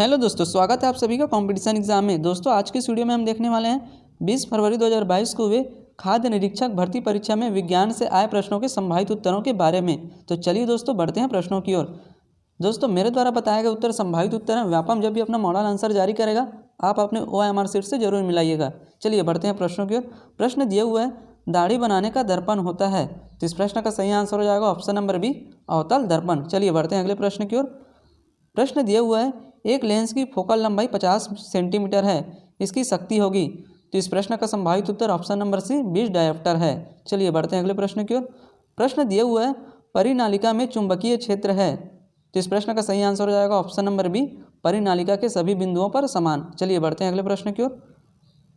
Hello दोस्तों, स्वागत है आप सभी का कंपटीशन एग्जाम में। दोस्तों आज के इस वीडियो में हम देखने वाले हैं 20 फरवरी 2022 को हुए खाद्य निरीक्षक भर्ती परीक्षा में विज्ञान से आए प्रश्नों के संभावित उत्तरों के बारे में। तो चलिए दोस्तों बढ़ते हैं प्रश्नों की ओर। दोस्तों मेरे द्वारा बताया गया उत्तर संभावित उत्तर है। व्यापम जब भी अपना मॉडल आंसर जारी करेगा आप अपने OMR सीट से जरूर मिलाइएगा। चलिए बढ़ते हैं प्रश्नों की ओर। प्रश्न दिया हुआ है, दाढ़ी बनाने का दर्पण होता है। तो इस प्रश्न का सही आंसर हो जाएगा ऑप्शन नंबर बी, अवतल दर्पण। चलिए बढ़ते हैं अगले प्रश्न की ओर। प्रश्न दिया हुआ है, एक लेंस की फोकल लंबाई 50 सेंटीमीटर है, इसकी शक्ति होगी। तो इस प्रश्न का संभावित उत्तर ऑप्शन नंबर सी 20 डायोप्टर है। चलिए बढ़ते हैं अगले प्रश्न की ओर। प्रश्न दिया हुआ है, परिनालिका में चुंबकीय क्षेत्र है। तो इस प्रश्न का सही आंसर हो जाएगा ऑप्शन नंबर बी, परिनालिका के सभी बिंदुओं पर समान। चलिए बढ़ते हैं अगले प्रश्न की ओर।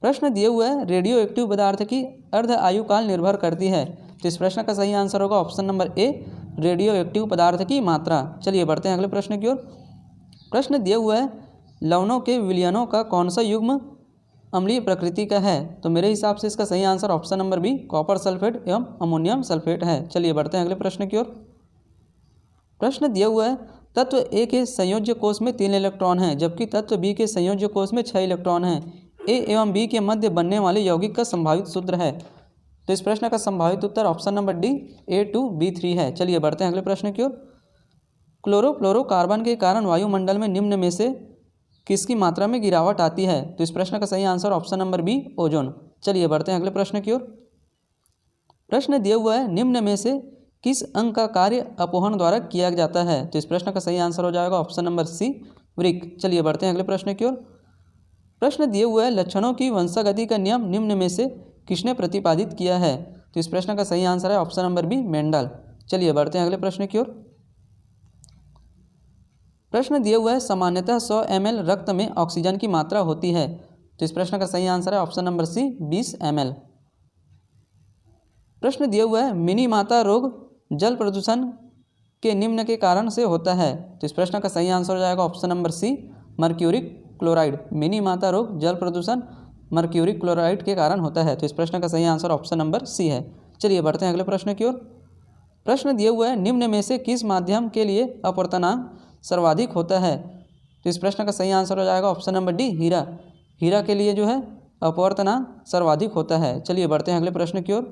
प्रश्न दिए हुआ है, रेडियो एक्टिव पदार्थ की अर्ध आयु काल निर्भर करती है। तो इस प्रश्न का सही आंसर होगा option number A, radio active पदार्थ की मात्रा। चलिए बढ़ते हैं अगले प्रश्न की ओर। प्रश्न दिया हुआ है, लवणों के विलयनों का कौन सा युग्म अम्लीय प्रकृति का है। तो मेरे हिसाब से इसका सही answer option number B, copper sulphate एवं अमोनियम सल्फेट है। चलिए बढ़ते हैं अगले प्रश्न की ओर। प्रश्न दिया हुआ है, तत्व ए के संयोज्य कोष में 3 इलेक्ट्रॉन हैं, जबकि तत्व बी के संयोज्य कोष में 6 इलेक्ट्रॉन हैं। ए एवं बी के मध्य बनने वाले यौगिक का संभावित सूत्र है। तो इस प्रश्न का संभावित उत्तर ऑप्शन नंबर डी, A2B3 है। चलिए बढ़ते हैं अगले प्रश्न की ओर। क्लोरोफ्लोरोकार्बन के कारण वायुमंडल में निम्न में से किसकी मात्रा में गिरावट आती है। तो इस प्रश्न का सही answer option number B, ozone. चलिए बढ़ते हैं अगले प्रश्न की ओर। प्रश्न दिया हुआ है, निम्न में से किस अंग का कार्य अपवहन द्वारा किया जाता है। तो इस प्रश्न का सही आंसर हो जाएगा ऑप्शन नंबर सी, वृक्क। चलिए बढ़ते हैं अगले प्रश्न की ओर। प्रश्न दिए हुआ है, लक्षणों की वंशागति का नियम निम्न में से किसने प्रतिपादित किया है। तो इस प्रश्न का सही आंसर है ऑप्शन नंबर बी, मेंडल। चलिए बढ़ते हैं अगले प्रश्न की ओर। प्रश्न दिया हुआ है, सामान्यतः 100 ml रक्त में ऑक्सीजन की मात्रा होती है। तो इस प्रश्न का सही आंसर है ऑप्शन नंबर सी, 20 ml। प्रश्न दिया हुआ है, मिनी माता रोग जल प्रदूषण के निम्न के कारण से होता है। तो इस प्रश्न का सही आंसर हो जाएगा option number C, mercuric chloride. Minamata रोग जल प्रदूषण मर्क्यूरिक क्लोराइड के कारण होता है। तो इस प्रश्न का सही आंसर ऑप्शन नंबर सी है। चलिए बढ़ते हैं अगले प्रश्न की ओर। प्रश्न दिया हुआ है, निम्न में से किस माध्यम के लिए अपवर्तनांक सर्वाधिक होता है। तो इस प्रश्न का सही आंसर हो जाएगा ऑप्शन नंबर डी, हीरा। हीरा के लिए जो है अपवर्तनांक सर्वाधिक होता है। चलिए बढ़ते हैं अगले प्रश्न की ओर।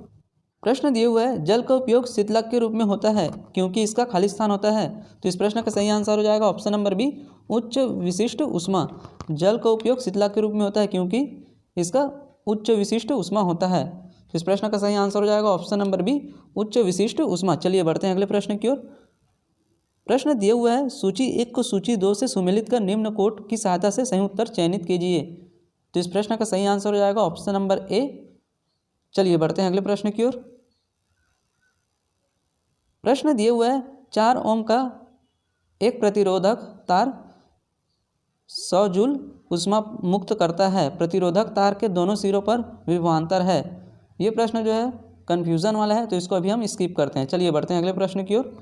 प्रश्न दिए हुआ है, जल का उपयोग शीतलक के रूप में होता है क्योंकि इसका खाली स्थान होता है। तो इस प्रश्न का सही आंसर हो जाएगा ऑप्शन नंबर बी, उच्च विशिष्ट ऊष्मा। जल का उपयोग शीतलक के रूप में होता है क्योंकि इसका उच्च विशिष्ट ऊष्मा होता है। तो इस प्रश्न का सही आंसर हो जाएगा ऑप्शन नंबर बी, उच्च विशिष्ट ऊष्मा। चलिए बढ़ते हैं अगले प्रश्न की ओर। प्रश्न दिया हुआ है, सूची 1 को सूची 2 से सुमेलित कर निम्न कोट की सहायता से सही उत्तर चयनित कीजिए। तो इस प्रश्न का सही आंसर हो जाएगा ऑप्शन नंबर ए। चलिए बढ़ते हैं अगले प्रश्न की ओर। प्रश्न दिया हुआ है, 4 ओम का एक प्रतिरोधक तार 100 जूल ऊष्मा मुक्त करता है। प्रतिरोधक तार के दोनों सिरों पर विभवांतर है। ये प्रश्न जो है कन्फ्यूज़न वाला है, तो इसको अभी हम स्किप करते हैं। चलिए बढ़ते हैं अगले प्रश्न की ओर।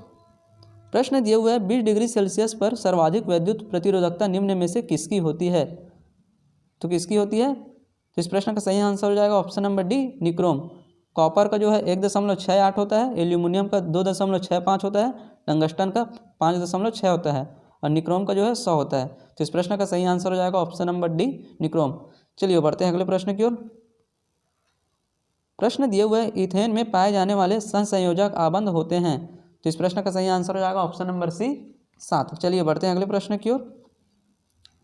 प्रश्न दिया हुआ है, 20 डिग्री सेल्सियस पर सर्वाधिक विद्युत प्रतिरोधकता निम्न में से किसकी होती है। तो किसकी होती है। तो इस प्रश्न का सही आंसर हो जाएगा option number D, nichrome. Copper का जो है 1.68 होता है, एल्यूमिनियम का 2.65 होता है, टंगस्टन का 5.6 होता है और निक्रोम का जो है 100 होता है। तो इस प्रश्न का सही आंसर हो जाएगा ऑप्शन नंबर डी, निक्रोम। चलिए बढ़ते हैं अगले प्रश्न की ओर। प्रश्न दिए हुए है, इथेन में पाए जाने वाले सहसंयोजक आबंध होते हैं। तो इस प्रश्न का सही आंसर हो जाएगा ऑप्शन नंबर सी, 7। चलिए बढ़ते हैं अगले प्रश्न की ओर।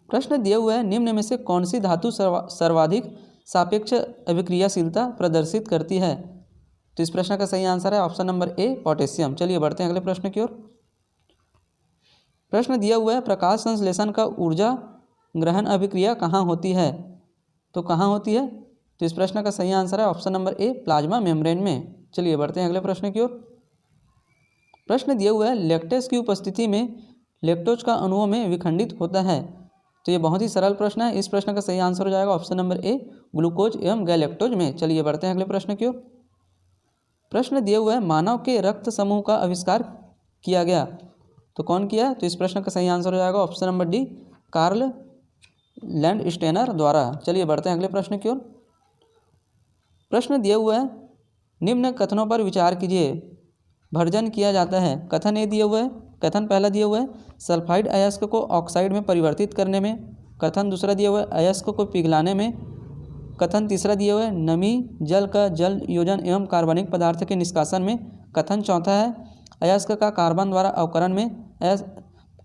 प्रश्न दिया हुआ है, निम्न में से कौन सी धातु सर्वाधिक सापेक्ष अभिक्रियाशीलता प्रदर्शित करती है। तो इस प्रश्न का सही आंसर है ऑप्शन नंबर ए, पोटेशियम। चलिए बढ़ते हैं अगले प्रश्न की ओर। प्रश्न दिया हुआ है, प्रकाश संश्लेषण का ऊर्जा ग्रहण अभिक्रिया कहाँ होती है। तो कहाँ होती है। तो इस प्रश्न का सही आंसर है option number A, plasma membrane में। चलिए बढ़ते हैं अगले प्रश्न की ओर। प्रश्न दिया हुआ है, लैक्टेज की उपस्थिति में लैक्टोज का अणुओं में विखंडित होता है। तो ये बहुत ही सरल प्रश्न है। इस प्रश्न का सही आंसर हो जाएगा ऑप्शन नंबर ए, ग्लूकोज एवं गैलेक्टोज में। चलिए बढ़ते हैं अगले प्रश्न की ओर। प्रश्न दिया हुआ है, मानव के रक्त समूह का आविष्कार किया गया। तो कौन किया। तो इस प्रश्न का सही आंसर हो जाएगा option number D, Karl Landsteiner द्वारा। चलिए बढ़ते हैं अगले प्रश्न की ओर। प्रश्न दिया हुआ है, निम्न कथनों पर विचार कीजिए। भर्जन किया जाता है। कथन ये दिया हुआ है, कथन पहला दिया हुआ है सल्फाइड अयस्क को ऑक्साइड में परिवर्तित करने में, कथन दूसरा दिया हुआ है अयस्क को पिघलाने में, कथन तीसरा दिया हुआ है नमी जल का जल योजन एवं कार्बनिक पदार्थ के निष्कासन में, कथन चौथा है अयस्क का कार्बन द्वारा अवकरण में,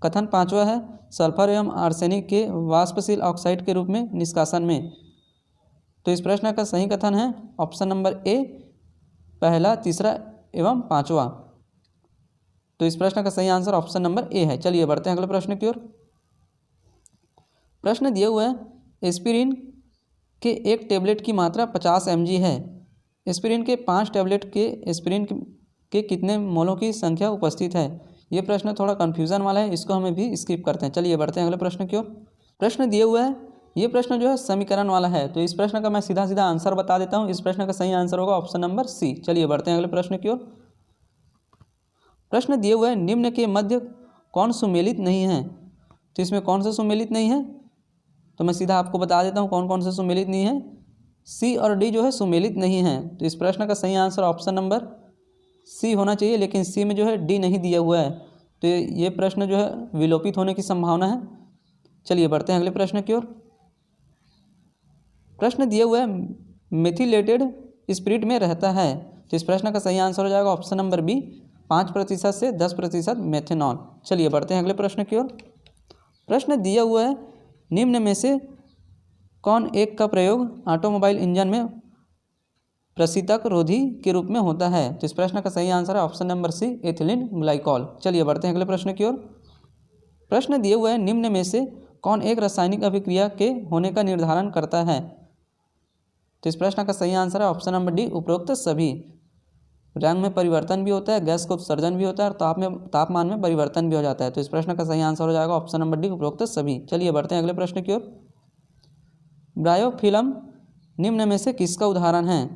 कथन पांचवा है सल्फर एवं आर्सेनिक के वाष्पशील ऑक्साइड के रूप में निष्कासन में। तो इस प्रश्न का सही कथन है ऑप्शन नंबर ए, पहला, तीसरा एवं पांचवा। तो इस प्रश्न का सही आंसर ऑप्शन नंबर ए है। चलिए बढ़ते हैं अगले प्रश्न की ओर। प्रश्न दिया हुआ है एस्पिरिन के एक टेबलेट की मात्रा 50 mg है, एस्पिरिन के 5 टेबलेट के एस्पिरिन के कितने मोलों की संख्या उपस्थित है। ये प्रश्न थोड़ा कन्फ्यूज़न वाला है, इसको हमें भी स्किप करते हैं। चलिए बढ़ते हैं अगले प्रश्न की ओर। प्रश्न दिया हुआ है, ये प्रश्न जो है समीकरण वाला है, तो इस प्रश्न का मैं सीधा सीधा आंसर बता देता हूँ। इस प्रश्न का सही आंसर होगा ऑप्शन नंबर सी। चलिए बढ़ते हैं अगले प्रश्न की ओर। प्रश्न दिया हुआ है निम्न के मध्य कौन सुमेलित नहीं है। तो इसमें कौन सा सुमेलित नहीं है, तो मैं सीधा आपको बता देता हूँ कौन कौन से सुमेलित नहीं है। सी और डी जो है सुमेलित नहीं है। तो इस प्रश्न का सही आंसर ऑप्शन नंबर सी होना चाहिए, लेकिन सी में जो है डी नहीं दिया हुआ है, तो ये प्रश्न जो है विलोपित होने की संभावना है। चलिए बढ़ते हैं अगले प्रश्न की ओर। प्रश्न दिया हुआ है मेथिलेटेड स्पिरिट में रहता है। तो इस प्रश्न का सही आंसर हो जाएगा ऑप्शन नंबर बी, 5% से 10% मेथेनॉल। चलिए बढ़ते हैं अगले प्रश्न की ओर। प्रश्न दिया हुआ है निम्न में से कौन एक का प्रयोग ऑटोमोबाइल इंजन में प्रशीतक रोधी के रूप में होता है। तो इस प्रश्न का सही आंसर है option number C, ethylene glycol. चलिए बढ़ते हैं अगले प्रश्न की ओर। प्रश्न दिए हुए हैं निम्न में से कौन एक रासायनिक अभिक्रिया के होने का निर्धारण करता है। तो इस प्रश्न का सही आंसर है ऑप्शन नंबर डी, उपरोक्त सभी। रंग में परिवर्तन भी होता है, गैस का उत्सर्जन भी होता है और तापमान में परिवर्तन भी हो जाता है। तो इस प्रश्न का सही आंसर हो जाएगा ऑप्शन नंबर डी, उपरोक्त सभी। चलिए बढ़ते हैं अगले प्रश्न की ओर। ब्रायोफिल्म निम्न में से किसका उदाहरण है।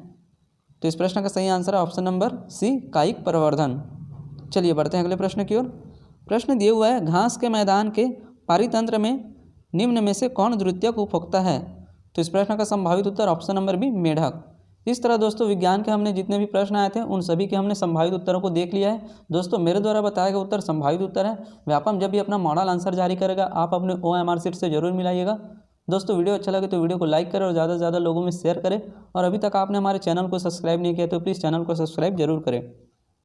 तो इस प्रश्न का सही आंसर है ऑप्शन नंबर सी, कायिक प्रवर्धन। चलिए बढ़ते हैं अगले प्रश्न की ओर। प्रश्न दिया हुआ है घास के मैदान के पारितंत्र में निम्न में से कौन द्वितीयक उपभोक्ता है। तो इस प्रश्न का संभावित उत्तर ऑप्शन नंबर बी, मेढक। इस तरह दोस्तों विज्ञान के हमने जितने भी प्रश्न आए थे उन सभी के हमने संभावित उत्तरों को देख लिया है। दोस्तों मेरे द्वारा बताया गया उत्तर संभावित उत्तर है। व्यापम जब भी अपना मॉडल आंसर जारी करेगा आप अपने OMR शीट से जरूर मिलाइएगा। दोस्तों वीडियो अच्छा लगे तो वीडियो को लाइक करें और ज़्यादा से ज़्यादा लोगों में शेयर करें, और अभी तक आपने हमारे चैनल को सब्सक्राइब नहीं किया तो प्लीज़ चैनल को सब्सक्राइब जरूर करें।